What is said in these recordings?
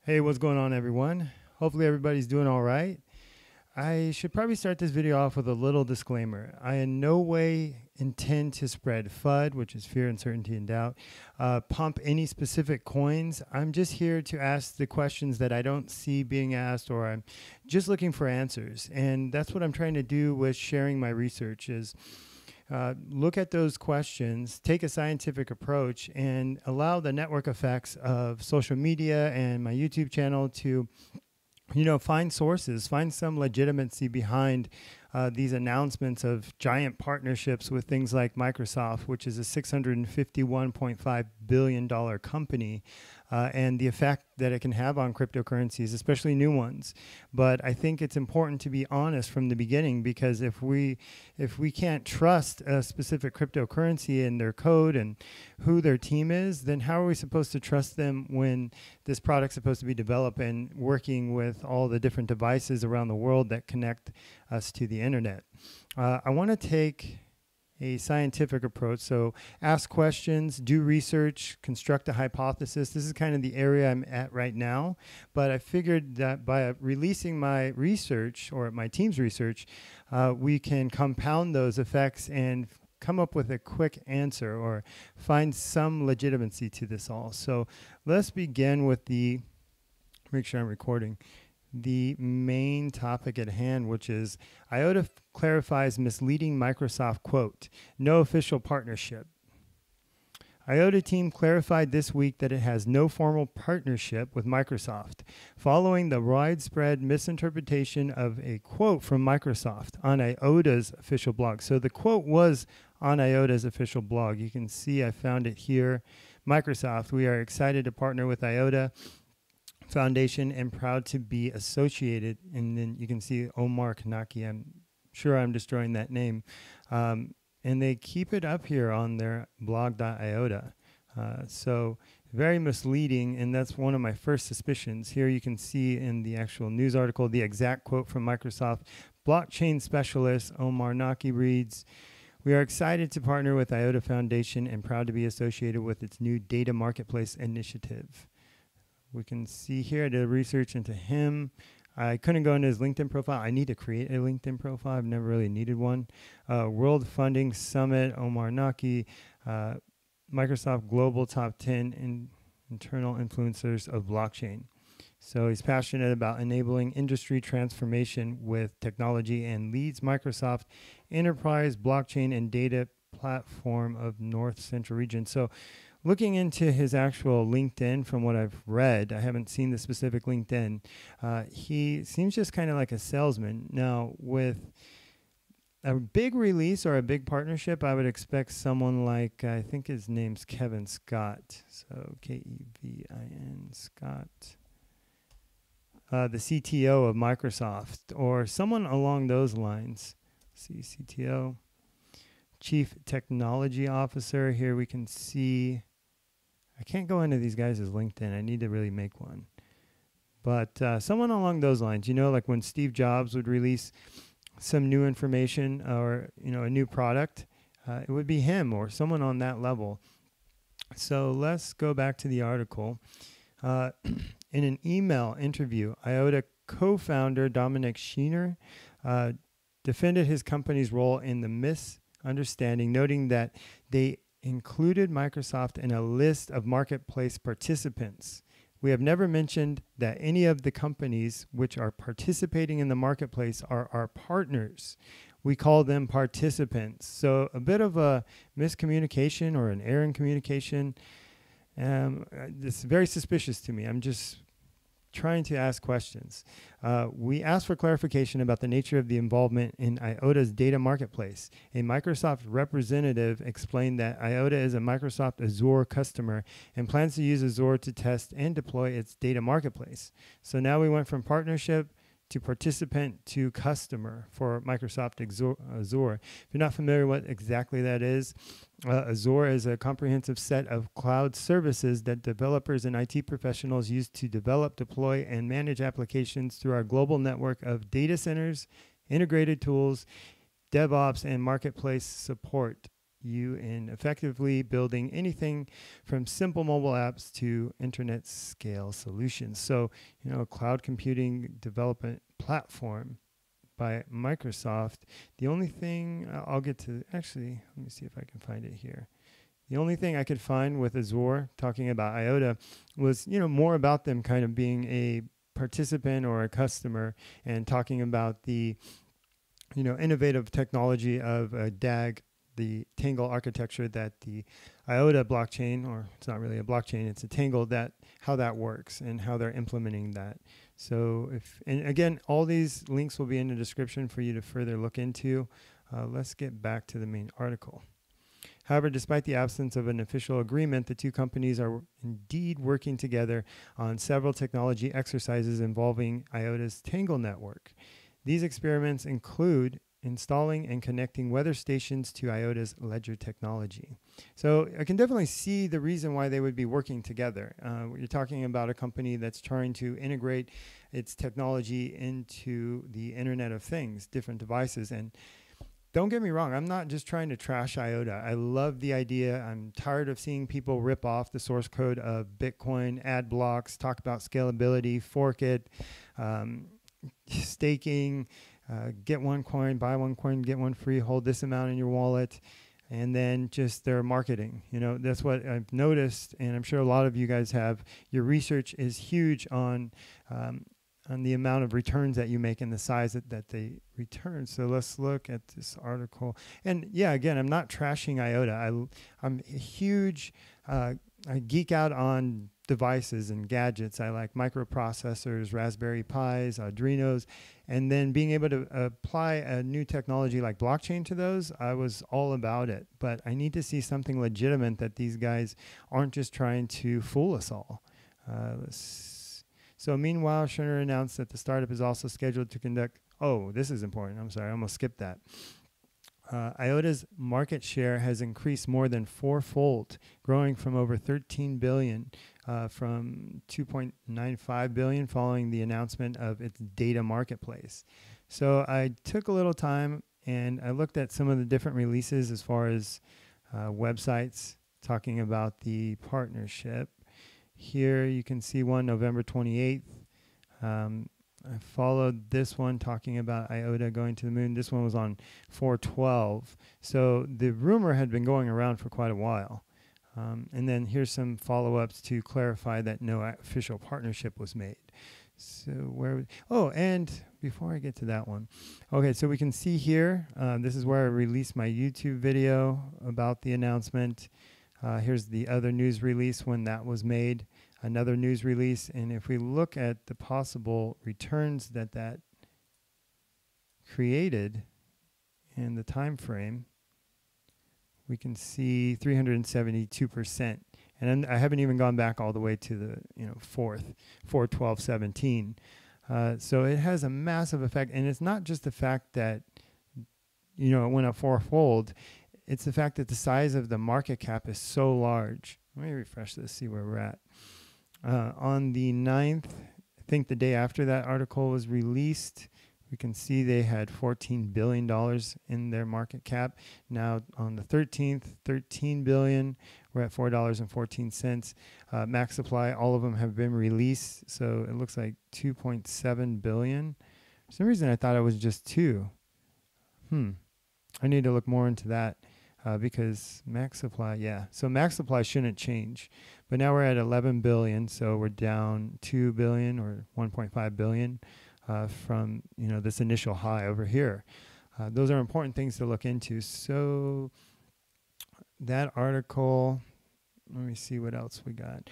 Hey, what's going on, everyone? Hopefully everybody's doing all right. I should probably start this video off with a little disclaimer. I in no way intend to spread FUD, which is fear, uncertainty, and doubt, pump any specific coins. I'm just here to ask the questions that I don't see being asked, or I'm just looking for answers. And that's what I'm trying to do with sharing my research is look at those questions, take a scientific approach, and allow the network effects of social media and my YouTube channel to find sources, find some legitimacy behind these announcements of giant partnerships with things like Microsoft, which is a $651.5 billion company, and the effect that it can have on cryptocurrencies, especially new ones. But I think it's important to be honest from the beginning, because if we can't trust a specific cryptocurrency and their code and who their team is, then how are we supposed to trust them when this product's supposed to be developed and working with all the different devices around the world that connect us to the internet? I want to take a scientific approach. So ask questions, do research, construct a hypothesis. This is kind of the area I'm at right now. But I figured that by releasing my research, or my team's research, we can compound those effects and come up with a quick answer or find some legitimacy to this all. So let's begin with make sure I'm recording, the main topic at hand, which is Iota clarifies misleading Microsoft quote, no official partnership. Iota team clarified this week that it has no formal partnership with Microsoft, following the widespread misinterpretation of a quote from Microsoft on Iota's official blog. So the quote was on Iota's official blog. You can see I found it here. Microsoft, we are excited to partner with Iota Foundation and proud to be associated. And then you can see Omar Kanaki. I'm sure I'm destroying that name. And they keep it up here on their blog.iota. So very misleading, and that's one of my first suspicions. Here you can see in the actual news article the exact quote from Microsoft blockchain specialist Omar Naki reads, "We are excited to partner with Iota Foundation and proud to be associated with its new data marketplace initiative." We can see here I did research into him. I couldn't go into his LinkedIn profile. I need to create a LinkedIn profile. I've never really needed one. World Funding Summit, Omar Naki, Microsoft Global Top 10 Internal Influencers of Blockchain. So he's passionate about enabling industry transformation with technology and leads Microsoft Enterprise Blockchain and Data Platform of North Central Region. So looking into his actual LinkedIn, from what I've read, I haven't seen the specific LinkedIn, he seems just kind of like a salesman. Now, with a big release or a big partnership, I would expect someone like, I think his name's Kevin Scott. So Kevin Scott, the CTO of Microsoft, or someone along those lines. See, CTO, Chief Technology Officer. Here we can see, I can't go into these guys' LinkedIn. I need to really make one. But someone along those lines, like when Steve Jobs would release some new information or, a new product, it would be him or someone on that level. So let's go back to the article. In an email interview, Iota co-founder Dominic Schiener defended his company's role in the misunderstanding, noting that they included Microsoft in a list of marketplace participants. "We have never mentioned that any of the companies which are participating in the marketplace are our partners. We call them participants." So a bit of a miscommunication or an error in communication. This is very suspicious to me. I'm just trying to ask questions. We asked for clarification about the nature of the involvement in Iota's data marketplace. A Microsoft representative explained that Iota is a Microsoft Azure customer and plans to use Azure to test and deploy its data marketplace. So now we went from partnership to participant to customer for Microsoft Azure. If you're not familiar with what exactly that is, Azure is a comprehensive set of cloud services that developers and IT professionals use to develop, deploy, and manage applications through our global network of data centers, integrated tools, DevOps, and marketplace support. you in effectively building anything from simple mobile apps to internet scale solutions. So, a cloud computing development platform by Microsoft. The only thing I'll get to, actually, let me see if I can find it here. The only thing I could find with Azure talking about Iota was, more about them kind of being a participant or a customer and talking about the, innovative technology of DAG, the Tangle architecture that the Iota blockchain, or it's not really a blockchain, it's a Tangle, that how that works and how they're implementing that. So and again, all these links will be in the description for you to further look into. Let's get back to the main article. However, despite the absence of an official agreement, the two companies are indeed working together on several technology exercises involving Iota's Tangle network. These experiments include installing and connecting weather stations to Iota's ledger technology. So I can definitely see the reason why they would be working together. You're talking about a company that's trying to integrate its technology into the Internet of Things, different devices. And don't get me wrong, I'm not just trying to trash Iota. I love the idea. I'm tired of seeing people rip off the source code of Bitcoin, add blocks, talk about scalability, fork it, staking, get one coin, buy one coin, get one free, hold this amount in your wallet, and then just their marketing. That's what I've noticed, and I'm sure a lot of you guys have. Your research is huge on the amount of returns that you make and the size that they return. So let's look at this article. And yeah, again, I'm not trashing Iota. I'm a huge, I geek out on devices and gadgets. I like microprocessors, Raspberry Pis, Arduinos, and then being able to apply a new technology like blockchain to those, I was all about it. But I need to see something legitimate, that these guys aren't just trying to fool us all. So meanwhile, Scherner announced that the startup is also scheduled to conduct, this is important, I'm sorry, I almost skipped that. Iota's market share has increased more than fourfold, growing from over 13 billion from 2.95 billion following the announcement of its data marketplace. So I took a little time and I looked at some of the different releases as far as websites talking about the partnership. Here you can see one November 28th. I followed this one talking about Iota going to the moon. This one was on 4/12. So the rumor had been going around for quite a while. And then here's some follow-ups to clarify that no official partnership was made. So and before I get to that one, okay, so we can see here, this is where I released my YouTube video about the announcement. Here's the other news release when that was made, another news release. And if we look at the possible returns that created in the time frame, we can see 372%. And I haven't even gone back all the way to the 4/12/17. So it has a massive effect. And it's not just the fact that it went up fourfold. It's the fact that the size of the market cap is so large. Let me refresh this, see where we're at. On the 9th, I think the day after that article was released, we can see they had $14 billion in their market cap. Now on the 13th, $13 billion. We're at $4.14. Max supply, all of them have been released. So it looks like 2.7 billion. For some reason, I thought it was just 2. I need to look more into that. Because max supply, so max supply shouldn't change. But now we're at 11 billion, so we're down 2 billion or 1.5 billion from this initial high over here. Those are important things to look into. So that article, let me see what else we got.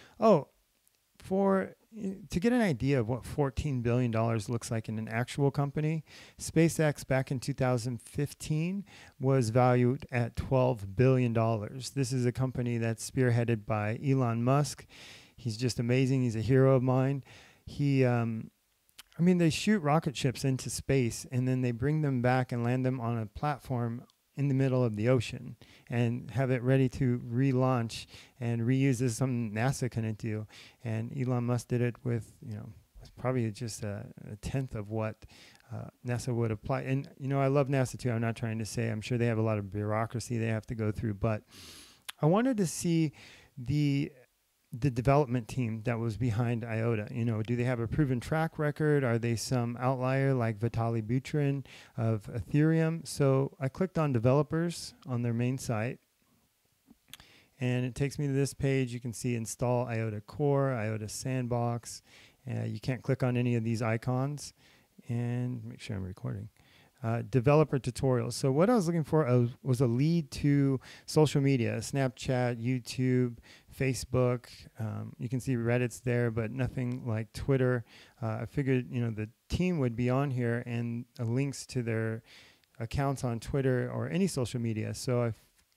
To get an idea of what $14 billion looks like in an actual company, SpaceX back in 2015 was valued at $12 billion. This is a company that's spearheaded by Elon Musk. He's just amazing. He's a hero of mine. They shoot rocket ships into space and then they bring them back and land them on a platform in the middle of the ocean and have it ready to relaunch and reuse. This is something NASA couldn't do. And Elon Musk did it with, probably just a tenth of what NASA would apply. And, you know, I love NASA too. I'm not trying to say, I'm sure they have a lot of bureaucracy they have to go through, but I wanted to see the development team that was behind Iota. You know, do they have a proven track record? Are they some outlier like Vitaly Buterin of Ethereum? So I clicked on developers on their main site, and it takes me to this page. You can see install Iota Core, Iota Sandbox. You can't click on any of these icons. And make sure I'm recording. Developer tutorials. So what I was looking for was a lead to social media, Snapchat, YouTube, Facebook. You can see Reddit's there, but nothing like Twitter. I figured, you know, the team would be on here and links to their accounts on Twitter or any social media. So I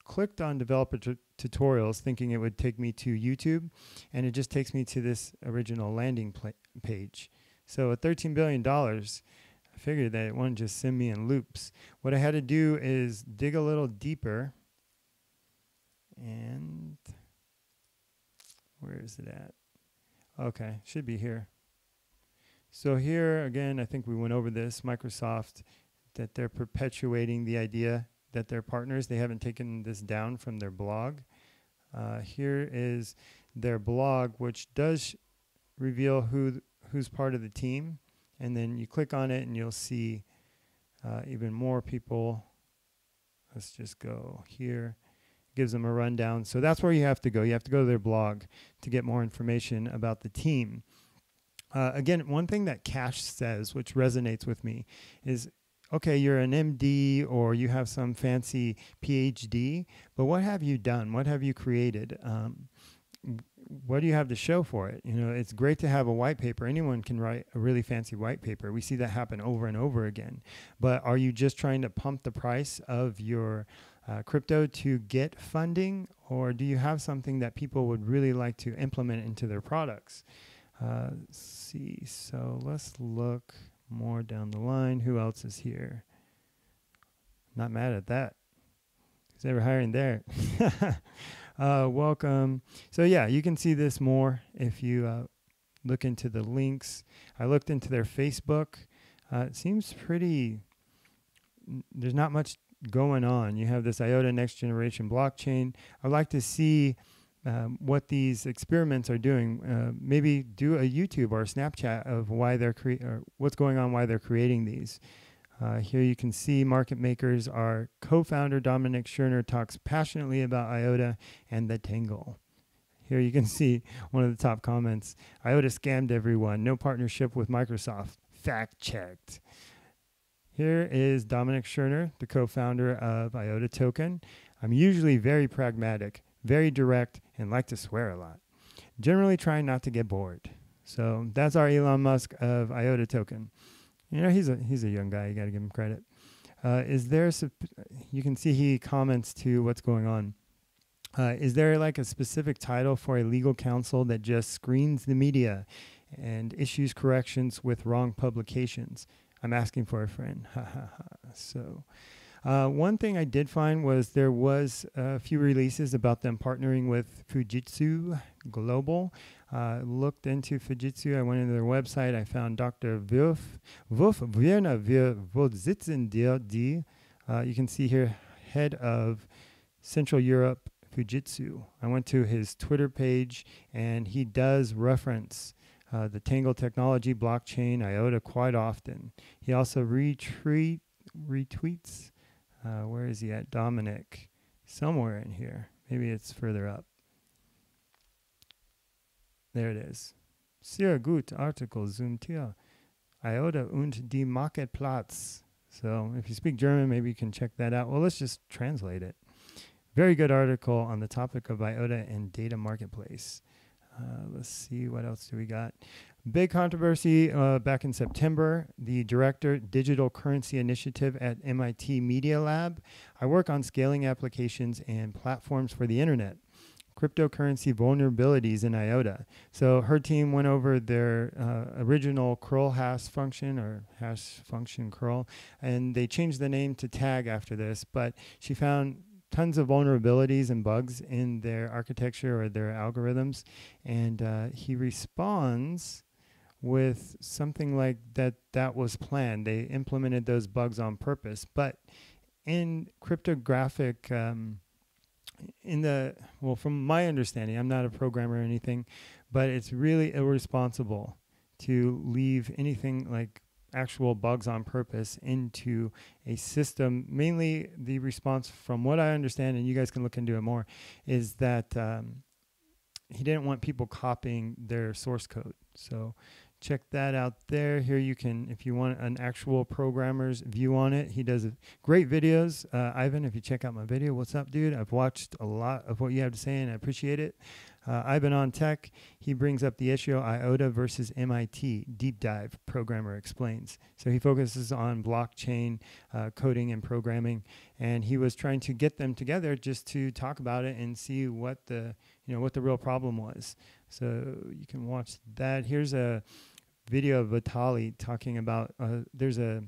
clicked on developer tutorials thinking it would take me to YouTube, and it just takes me to this original landing page. So at $13 billion, I figured that it wouldn't just send me in loops. What I had to do is dig a little deeper. And where is it at? Okay, should be here. So here, again, I think we went over this, Microsoft, that they're perpetuating the idea that they're partners. They haven't taken this down from their blog. Here is their blog, which does reveal who's part of the team. And then you click on it and you'll see even more people. Let's just go here. Gives them a rundown. So that's where you have to go. You have to go to their blog to get more information about the team. Again, one thing that Qash says, which resonates with me, is, okay, you're an MD or you have some fancy PhD, but what have you done? What have you created? What do you have to show for it? You know, it's great to have a white paper. Anyone can write a really fancy white paper. We see that happen over and over again. But are you just trying to pump the price of your crypto to get funding, or do you have something that people would really like to implement into their products? Let's see. So let's look more down the line. Who else is here? Not mad at that. Who's ever hiring there? Welcome. So yeah, you can see this more if you look into the links. I looked into their Facebook. It seems pretty, there's not much going on. You have this Iota next generation blockchain. I'd like to see what these experiments are doing. Maybe do a YouTube or a Snapchat of why they're what's going on, why they're creating these. Here you can see market makers. Our co-founder Dominic Scherner talks passionately about Iota and the Tangle. Here you can see one of the top comments. Iota scammed everyone. No partnership with Microsoft. Fact checked. Here is Dominic Scherner, the co-founder of Iota Token. I'm usually very pragmatic, very direct, and like to swear a lot. Generally trying not to get bored. So that's our Elon Musk of Iota Token. You know, he's a young guy. You got to give him credit. You can see he comments to what's going on. Is there like a specific title for a legal counsel that just screens the media and issues corrections with wrong publications? I'm asking for a friend. So one thing I did find was there was a few releases about them partnering with Fujitsu Global. Looked into Fujitsu. I went into their website. I found Dr. Wolf Werner, wo sitzen die? You can see here, head of Central Europe Fujitsu. I went to his Twitter page, and he does reference the Tangle technology, blockchain, Iota quite often. He also retweets. Where is he at? Dominic. Somewhere in here. Maybe it's further up. There it is. Sehr gut Artikel zum Thema Iota und die Marktplatz. So if you speak German, maybe you can check that out. Well, let's just translate it. Very good article on the topic of Iota and data marketplace. Let's see, what else do we got? Big controversy back in September. The director, Digital Currency Initiative at MIT Media Lab. I work on scaling applications and platforms for the internet. Cryptocurrency vulnerabilities in Iota. So her team went over their original curl hash function, or hash function curl, and they changed the name to tag after this, but she found tons of vulnerabilities and bugs in their architecture or their algorithms, and he responds with something like that was planned. They implemented those bugs on purpose. But in cryptographic, from my understanding, I'm not a programmer or anything, but it's really irresponsible to leave anything like actual bugs on purpose into a system. Mainly the response, from what I understand, and you guys can look into it more, is that he didn't want people copying their source code. So check that out there. Here you can, if you want an actual programmer's view on it, he does great videos. Ivan, if you check out my video, what's up, dude? I've watched a lot of what you have to say, and I appreciate it. Ivan on Tech, he brings up the issue Iota versus MIT, deep dive, programmer explains. So he focuses on blockchain coding and programming, and he was trying to get them together just to talk about it and see what the real problem was. So you can watch that. Here's a video of Vitalik talking about, there's a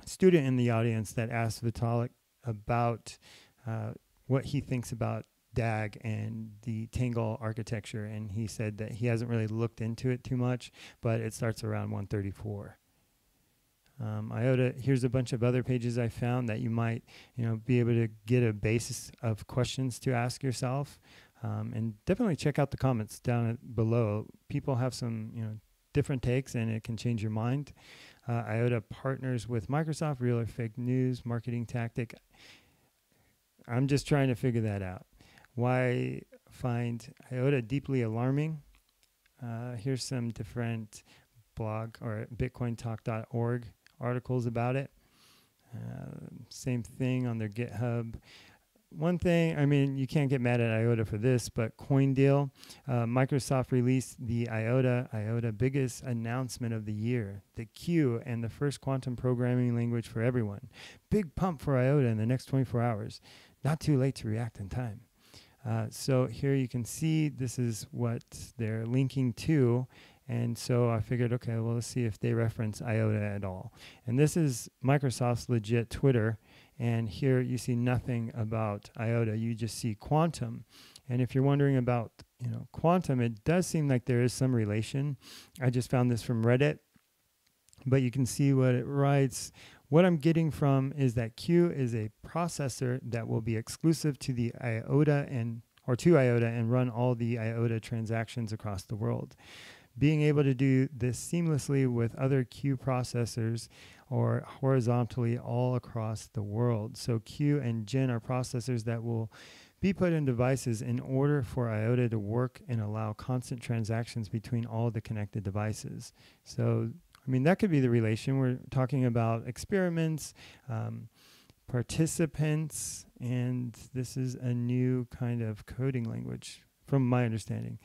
student in the audience that asked Vitalik about what he thinks about DAG and the Tangle architecture, and he said that he hasn't really looked into it too much, but it starts around 134. Iota, here's a bunch of other pages I found that you might be able to get a basis of questions to ask yourself. And definitely check out the comments down below. People have some different takes, and it can change your mind. Iota partners with Microsoft, real or fake news, marketing tactic. I'm just trying to figure that out. Why find Iota deeply alarming? Here's some different blog or bitcointalk.org articles about it. Same thing on their GitHub. One thing, I mean, you can't get mad at Iota for this, but CoinDeal, Microsoft released the Iota biggest announcement of the year, the Q, and the first quantum programming language for everyone. Big pump for Iota in the next 24 hours. Not too late to react in time. So here you can see this is what they're linking to. And so I figured, okay, well, let's see if they reference Iota at all. And this is Microsoft's legit Twitter. And here you see nothing about Iota. You just see quantum. And if you're wondering about quantum, it does seem like there is some relation. I just found this from Reddit. But you can see what it writes. What I'm getting from is that Q is a processor that will be exclusive to the Iota and run all the Iota transactions across the world. Being able to do this seamlessly with other Q processors or horizontally all across the world. So Q and Gen are processors that will be put in devices in order for Iota to work and allow constant transactions between all the connected devices. So, I mean, that could be the relation. We're talking about experiments, participants, and this is a new kind of coding language from my understanding.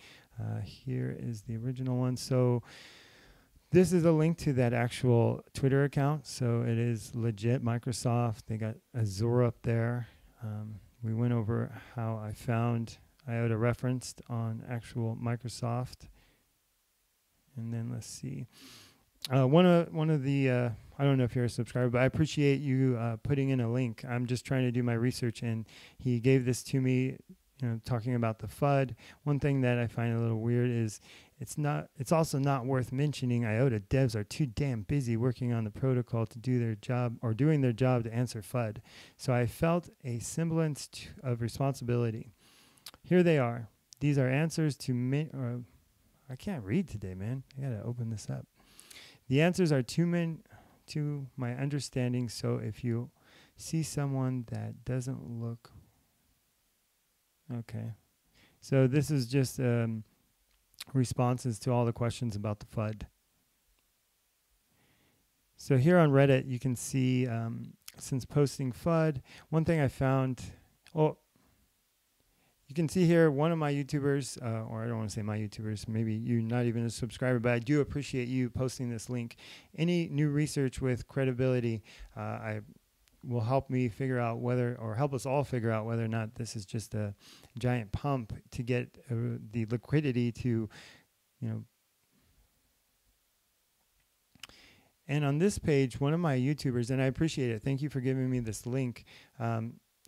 Here is the original one. So this is a link to that actual Twitter account. So it is legit Microsoft. They got Azure up there. We went over how I found Iota referenced on actual Microsoft. And then let's see. One of the, I don't know if you're a subscriber, but I appreciate you putting in a link. I'm just trying to do my research, and he gave this to me, talking about the FUD. One thing that I find a little weird is it's also not worth mentioning Iota devs are too damn busy working on the protocol to do their job or doing their job to answer FUD. So I felt a semblance of responsibility. Here they are. These are answers to I can't read today, man. I gotta open this up. The answers are to my understanding. So if you see someone that doesn't look okay. So this is just responses to all the questions about the FUD. So here on Reddit, you can see since posting FUD, one thing I found, you can see here one of my YouTubers, or I don't want to say my YouTubers, maybe you're not even a subscriber, but I do appreciate you posting this link. Any new research with credibility, I will help me figure out help us all figure out whether or not this is just a giant pump to get the liquidity to, And on this page, one of my YouTubers, and I appreciate it, thank you for giving me this link,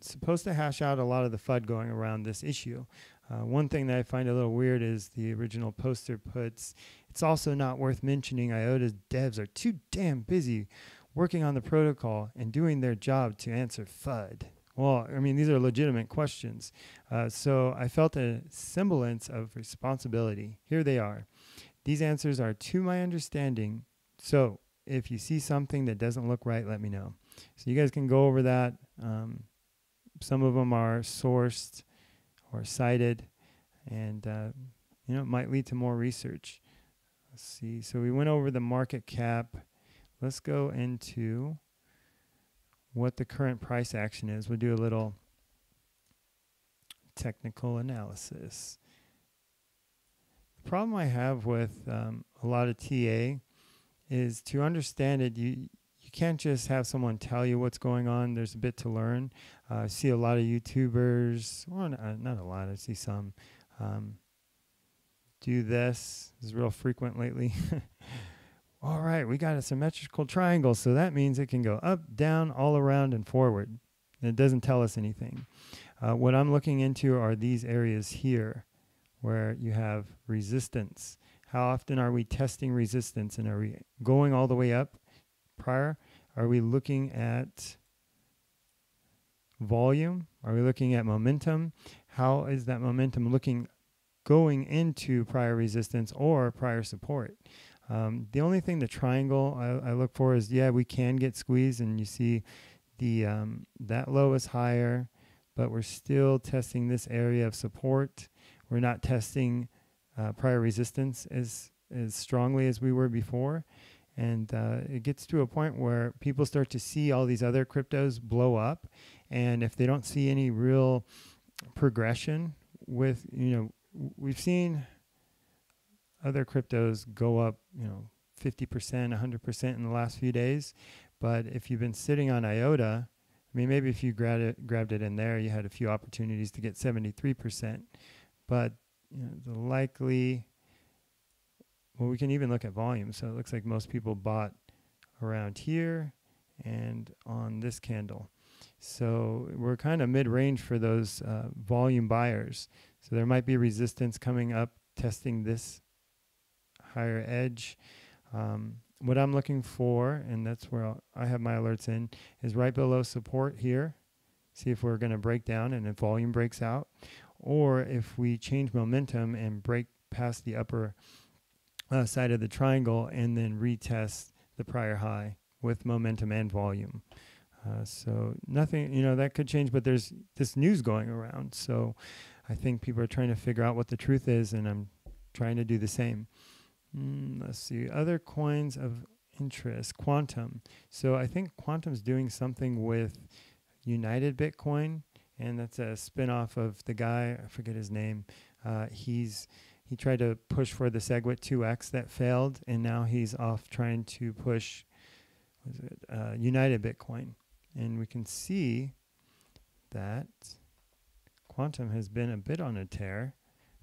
supposed to hash out a lot of the FUD going around this issue. One thing that I find a little weird is the original poster puts, It's also not worth mentioning Iota's devs are too damn busy working on the protocol and doing their job to answer FUD. Well, I mean, these are legitimate questions. So I felt a semblance of responsibility. Here they are. These answers are to my understanding. So if you see something that doesn't look right, let me know. So you guys can go over that. Some of them are sourced or cited, and it might lead to more research. Let's see. So we went over the market cap. Let's go into what the current price action is. We'll do a little technical analysis. The problem I have with a lot of TA is to understand it, you can't just have someone tell you what's going on. There's a bit to learn. I see a lot of YouTubers, well, not a lot, I see some do this. This is real frequent lately. All right, we got a symmetrical triangle, so that means it can go up, down, all around, and forward. And it doesn't tell us anything. What I'm looking into are these areas here where you have resistance. How often are we testing resistance, and are we going all the way up prior? Are we looking at volume? Are we looking at momentum? How is that momentum going into prior resistance or prior support? The only thing the triangle I look for is, we can get squeezed, and you see the that low is higher, but we're still testing this area of support. We're not testing prior resistance as strongly as we were before. And it gets to a point where people start to see all these other cryptos blow up. And if they don't see any real progression with, we've seen other cryptos go up, 50%, 100% in the last few days. But if you've been sitting on Iota, maybe if you grabbed it in there, you had a few opportunities to get 73%. But the likely, well, we can even look at volume. So it looks like most people bought around here and on this candle. So we're kind of mid-range for those volume buyers. So there might be resistance coming up, testing this higher edge. What I'm looking for, and that's where I have my alerts in, is right below support here. See if we're going to break down and if volume breaks out, or if we change momentum and break past the upper side of the triangle and then retest the prior high with momentum and volume. So nothing, that could change, but there's this news going around. So I think people are trying to figure out what the truth is, and I'm trying to do the same. Let's see, other coins of interest, Quantum. So I think Quantum's doing something with United Bitcoin, and that's a spin-off of the guy, I forget his name. He tried to push for the SegWit 2X that failed, and now he's off trying to push United Bitcoin. And we can see that Quantum has been a bit on a tear.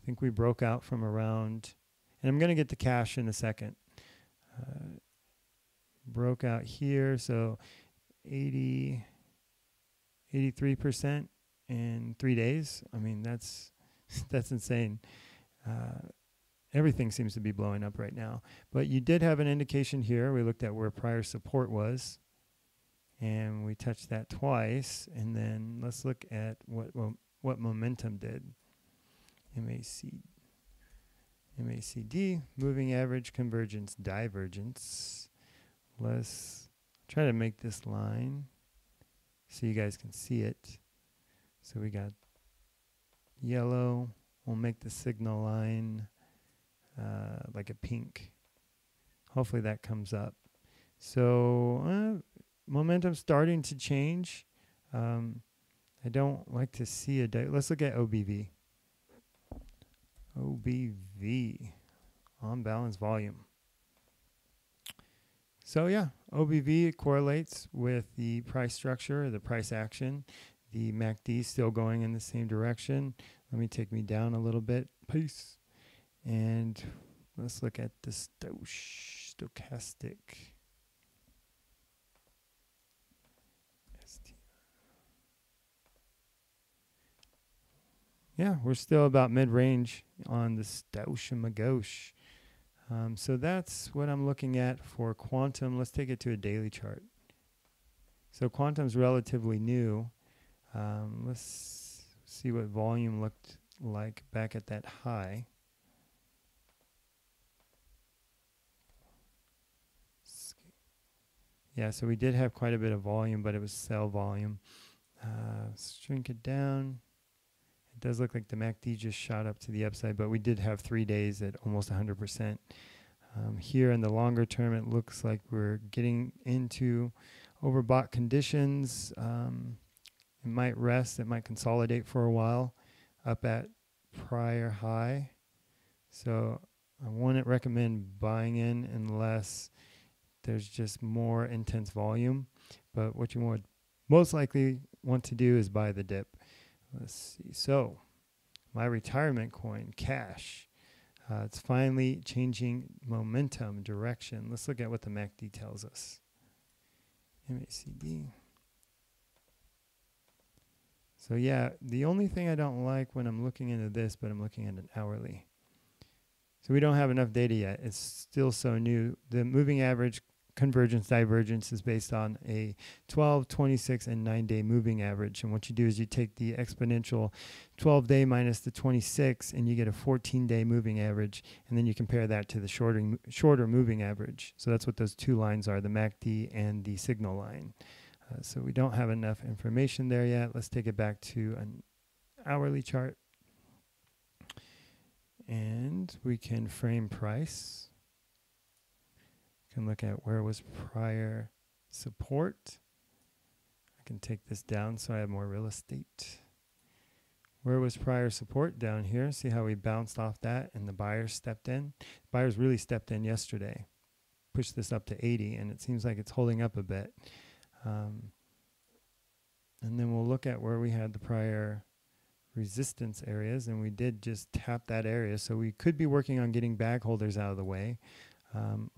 I think we broke out from around, and I'm going to get to Qash in a second. Broke out here, so 83% in 3 days. That's insane. Everything seems to be blowing up right now. But you did have an indication here. We looked at where prior support was, and we touched that twice. And then let's look at what momentum did. MACD, moving average, convergence, divergence. Let's try to make this line so you guys can see it. So we got yellow. We'll make the signal line like a pink. Hopefully that comes up. So momentum starting to change. I don't like to see a let's look at OBV. OBV, on balance volume. So yeah, OBV correlates with the price structure, the price action. The MACD is still going in the same direction. Let me take me down a little bit. Peace. And let's look at the stochastic. Yeah, we're still about mid-range on the Stosh and Magosh. So that's what I'm looking at for quantum. Let's take it to a daily chart. So quantum's relatively new. Let's see what volume looked like back at that high. Yeah, so we did have quite a bit of volume, but it was sell volume. Let's shrink it down. It does look like the MACD just shot up to the upside, but we did have 3 days at almost 100%. Here in the longer term, it looks like we're getting into overbought conditions. It might rest, it might consolidate for a while up at prior high. So I wouldn't recommend buying in unless there's just more intense volume. But what you would most likely want to do is buy the dip. Let's see. So my retirement coin, Qash. It's finally changing momentum, direction. Let's look at what the MACD tells us. MACD. So yeah, the only thing I don't like when I'm looking into this, but I'm looking at an hourly. So we don't have enough data yet. It's still so new. The moving average convergence divergence is based on a 12, 26, and 9-day moving average. And what you do is you take the exponential 12-day minus the 26, and you get a 14-day moving average. And then you compare that to the shorter moving average. So that's what those two lines are, the MACD and the signal line. So we don't have enough information there yet. Let's take it back to an hourly chart. And we can frame price. Can look at where was prior support. I can take this down so I have more real estate. Where was prior support? Down here. See how we bounced off that and the buyers stepped in? Buyers really stepped in yesterday. Pushed this up to 80 and it seems like it's holding up a bit. And then we'll look at where we had the prior resistance areas, and we did just tap that area. So we could be working on getting bag holders out of the way.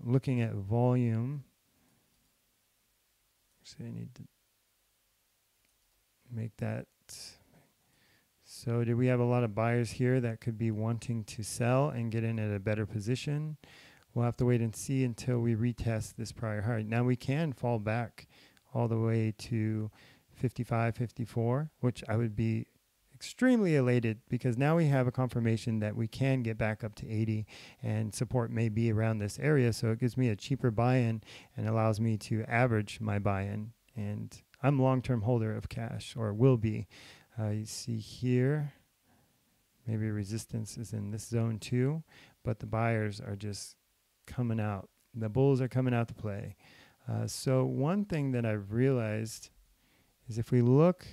Looking at volume, actually I need to make that. So did we have a lot of buyers here that could be wanting to sell and get in at a better position? We'll have to wait and see until we retest this prior high. Now we can fall back all the way to 55, 54, which I would be extremely elated because now we have a confirmation that we can get back up to 80 and support may be around this area. So it gives me a cheaper buy-in and allows me to average my buy-in. And I'm a long-term holder of Qash, or will be. You see here, maybe resistance is in this zone too, but the buyers are just coming out. The bulls are coming out to play. So one thing that I've realized is if we look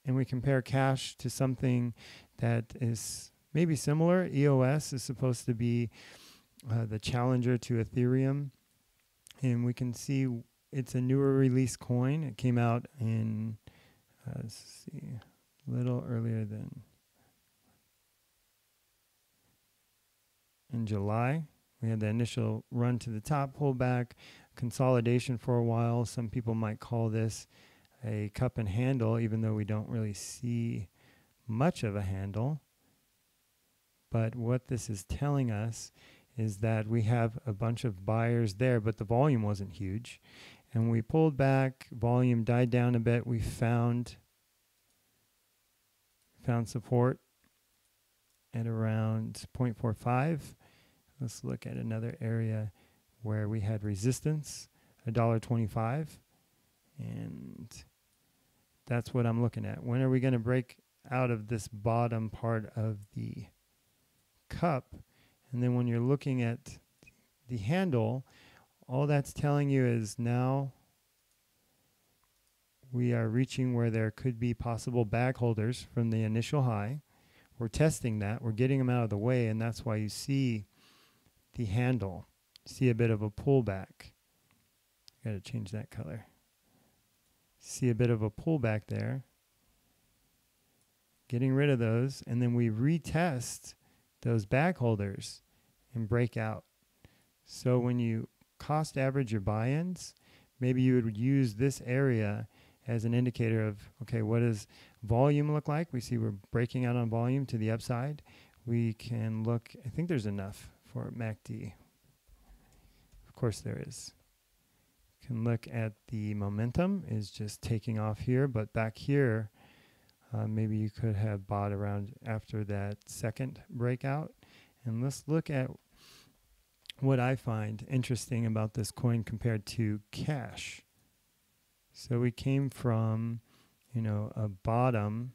and we compare Qash to something that is maybe similar, EOS is supposed to be the challenger to Ethereum. And we can see it's a newer release coin. It came out in, let's see, a little earlier than in July. We had the initial run to the top, pullback, consolidation for a while. Some people might call this a cup and handle, even though we don't really see much of a handle. But what this is telling us is that we have a bunch of buyers there, but the volume wasn't huge. And we pulled back, volume died down a bit. We found support at around 0.45. Let's look at another area where we had resistance, $1.25. And that's what I'm looking at. When are we going to break out of this bottom part of the cup? And then when you're looking at the handle, all that's telling you is now we are reaching where there could be possible bag holders from the initial high. We're testing that. We're getting them out of the way, and that's why you see the handle. You see a bit of a pullback. Got to change that color. See a bit of a pullback there. Getting rid of those, and then we retest those bag holders and break out. So when you cost average your buy-ins, maybe you would use this area as an indicator of, okay, what does volume look like? We see we're breaking out on volume to the upside. We can look, I think there's enough for MACD. course there is. You can look at the momentum is just taking off here, but back here, maybe you could have bought around after that second breakout. And let's look at what I find interesting about this coin compared to Qash. So we came from, a bottom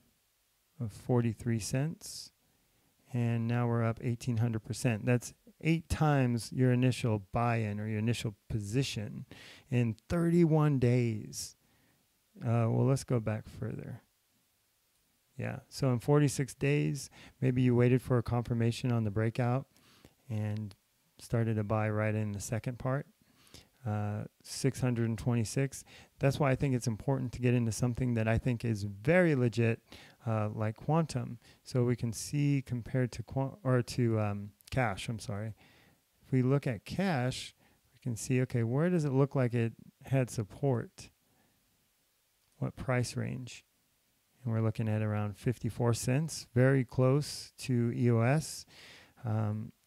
of 43 cents, and now we're up 1,800%. That's 8 times your initial buy-in or your initial position in 31 days. Well, let's go back further. Yeah, so in 46 days, maybe you waited for a confirmation on the breakout and started to buy right in the second part. 626. That's why I think it's important to get into something that I think is very legit, like quantum. So we can see compared to Qash. I'm sorry. If we look at Qash, we can see, okay, where does it look like it had support? What price range? And we're looking at around 54 cents, very close to EOS.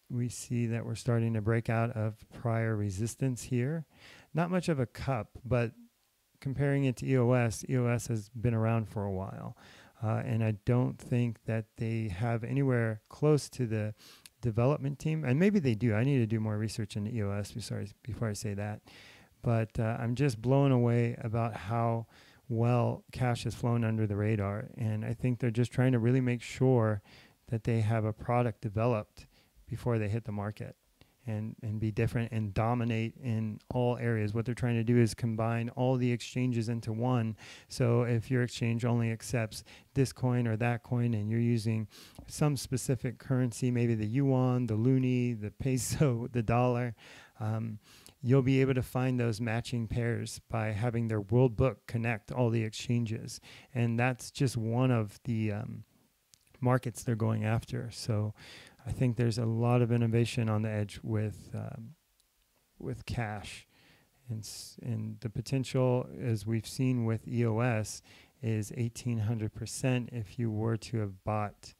We see that we're starting to break out of prior resistance here. Not much of a cup, but comparing it to EOS, EOS has been around for a while. And I don't think that they have anywhere close to the development team. And maybe they do. I need to do more research into EOS before I say that. But I'm just blown away about how well Qash has flown under the radar. And I think they're just trying to really make sure that they have a product developed before they hit the market and be different and dominate in all areas. What they're trying to do is combine all the exchanges into one. So if your exchange only accepts this coin or that coin and you're using some specific currency, maybe the yuan, the loonie, the peso, the dollar, you'll be able to find those matching pairs by having their world book connect all the exchanges. And that's just one of the markets they're going after. So I think there's a lot of innovation on the edge with Qash, and the potential, as we've seen with EOS, is 1,800% if you were to have bought,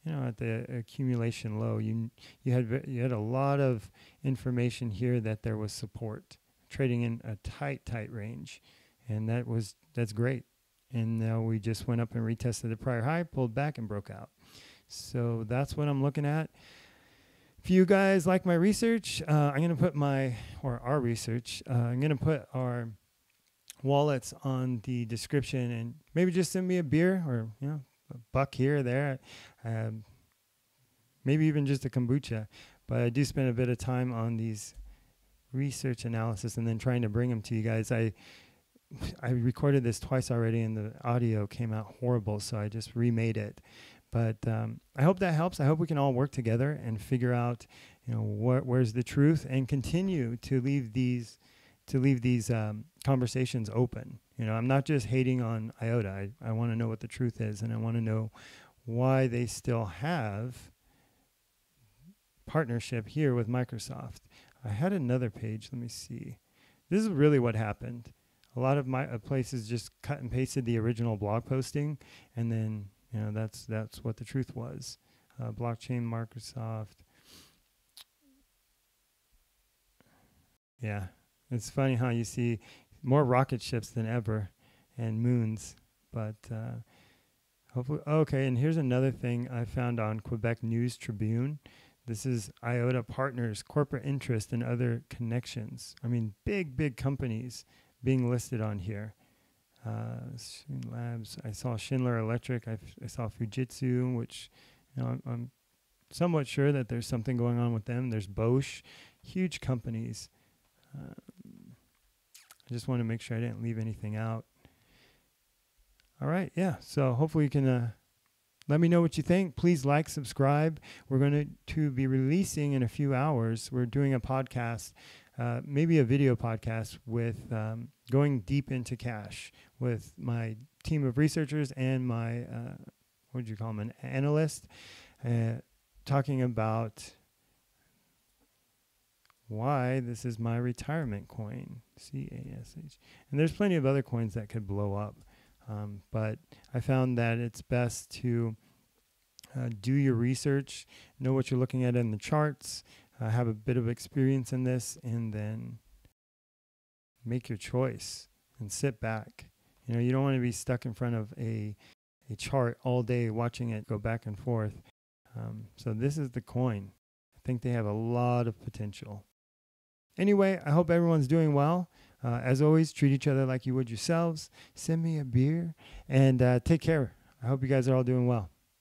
at the accumulation low. You had a lot of information here that there was support, trading in a tight range, and that's great. And now we just went up and retested the prior high, pulled back, and broke out. So that's what I'm looking at. If you guys like my research, I'm going to put our research, I'm going to put our wallets on the description, and maybe just send me a beer or, a buck here or there. Maybe even just a kombucha. But I do spend a bit of time on these research analysis and then trying to bring them to you guys. I recorded this twice already and the audio came out horrible, so I just remade it. But I hope that helps. I hope we can all work together and figure out, where's the truth, and continue to leave these conversations open. I'm not just hating on Iota. I want to know what the truth is, and I want to know why they still have partnership here with Microsoft. I had another page. Let me see. This is really what happened. A lot of my places just cut and pasted the original blog posting, and then that's what the truth was. Blockchain, Microsoft. Yeah, it's funny how you see more rocket ships than ever and moons. But hopefully, okay, and here's another thing I found on Quebec News Tribune. This is Iota Partners, corporate interest and other connections. I mean, big companies being listed on here. Labs. I saw Schindler Electric. I saw Fujitsu, which I'm somewhat sure that there's something going on with them. There's Bosch, huge companies. I just want to make sure I didn't leave anything out. All right, yeah. So hopefully you can let me know what you think. Please like, subscribe. We're going to be releasing in a few hours. We're doing a podcast, maybe a video podcast with going deep into Qash with my team of researchers and my, what would you call him, an analyst, talking about why this is my retirement coin, CASH. And there's plenty of other coins that could blow up. But I found that it's best to do your research, know what you're looking at in the charts, have a bit of experience in this, and then make your choice and sit back. You know, you don't want to be stuck in front of a chart all day watching it go back and forth. So this is the coin. I think they have a lot of potential. Anyway, I hope everyone's doing well. As always, treat each other like you would yourselves. Send me a beer and take care. I hope you guys are all doing well.